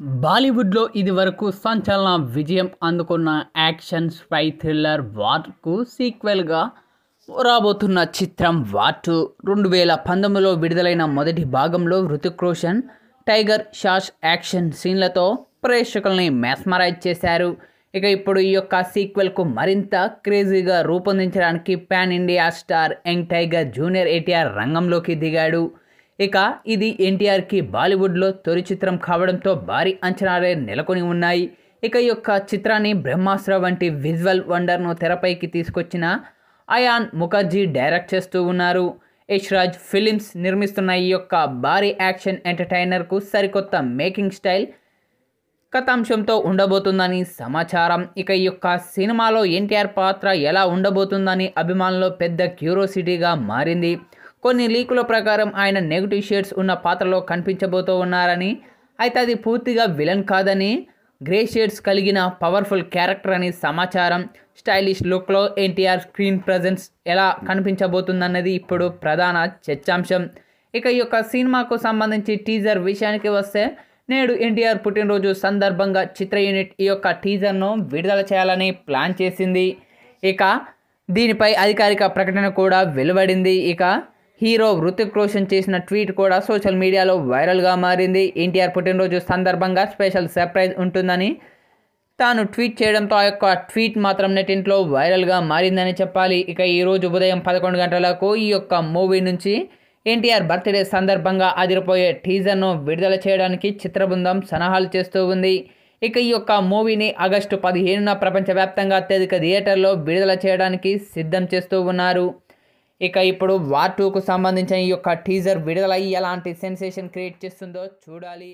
బాలీవుడ్లో ఇదివరకు సంచలన విజయం అందుకున్న యాక్షన్ స్పై థ్రిల్లర్ వార్కు సీక్వెల్గా రాబోతున్న చిత్రం వార్ 2 2019లో విడుదలైన మొదటి భాగంలో హృతిక్ రోషన్ టైగర్ షాష్ యాక్షన్ సీన్లతో ప్రేక్షకుల్ని మెస్మరైజ్ చేశారు. ఇక ఇప్పుడు ఈ యొక్క సీక్వెల్కు మరింత క్రేజీగా రూపొందించడానికి pan India star young tiger junior NTR రంగంలోకి దిగాడు. ఇక ఇది ఎన్టీఆర్కి బాలీవుడ్లో తొలి చిత్రం కావడంతో భారీ అంచనాలే నెలకొని ఉన్నాయి. ఇక ఈ యొక్క చిత్రాన్ని బ్రహ్మాస్త్ర వంటి విజువల్ వండర్ను తెరపైకి తీసుకొచ్చిన అయాన్ ముఖర్జీ డైరెక్ట్ చేస్తూ ఉన్నారు. యష్ రాజ్ ఫిలిమ్స్ నిర్మిస్తున్న ఈ యొక్క భారీ యాక్షన్ ఎంటర్టైనర్కు సరికొత్త మేకింగ్ స్టైల్ కథాంశంతో ఉండబోతుందని సమాచారం. ఇక ఈ యొక్క సినిమాలో ఎన్టీఆర్ పాత్ర ఎలా ఉండబోతుందని అభిమానుల్లో పెద్ద క్యూరియాసిటీగా మారింది. కొన్ని లీకుల ప్రకారం ఆయన నెగిటివ్ షేడ్స్ ఉన్న పాత్రలో కనిపించబోతూ ఉన్నారని, అయితే అది పూర్తిగా విలన్ కాదని, గ్రే షేడ్స్ కలిగిన పవర్ఫుల్ క్యారెక్టర్ అని సమాచారం. స్టైలిష్ లుక్లో ఎన్టీఆర్ స్క్రీన్ ప్రజెన్స్ ఎలా కనిపించబోతుందన్నది ఇప్పుడు ప్రధాన చర్చాంశం. ఇక ఈ యొక్క సినిమాకు సంబంధించి టీజర్ విషయానికి వస్తే, నేడు ఎన్టీఆర్ పుట్టినరోజు సందర్భంగా చిత్ర యూనిట్ ఈ యొక్క టీజర్ను విడుదల చేయాలని ప్లాన్ చేసింది. ఇక దీనిపై అధికారిక ప్రకటన కూడా వెలువడింది. ఇక హీరో హృతిక్ రోషన్ చేసిన ట్వీట్ కూడా సోషల్ మీడియాలో వైరల్గా మారింది. ఎన్టీఆర్ పుట్టినరోజు సందర్భంగా స్పెషల్ సర్ప్రైజ్ ఉంటుందని తాను ట్వీట్ చేయడంతో ఆ యొక్క ట్వీట్ మాత్రం నెట్టింట్లో వైరల్గా మారిందని చెప్పాలి. ఇక ఈరోజు ఉదయం 11 గంటలకు ఈ యొక్క మూవీ నుంచి ఎన్టీఆర్ బర్త్డే సందర్భంగా అదిరిపోయే టీజర్ను విడుదల చేయడానికి చిత్ర బృందం సన్నాహాలు చేస్తూ ఉంది. ఇక ఈ యొక్క మూవీని ఆగస్టు 15న ప్రపంచవ్యాప్తంగా అత్యధిక థియేటర్లో విడుదల చేయడానికి సిద్ధం చేస్తూ ఉన్నారు. ఇక ఇప్పుడు వార్ 2కు సంబంధించిన ఈ యొక్క టీజర్ విడుదలయ్యి ఎలాంటి సెన్సేషన్ క్రియేట్ చేస్తుందో చూడాలి.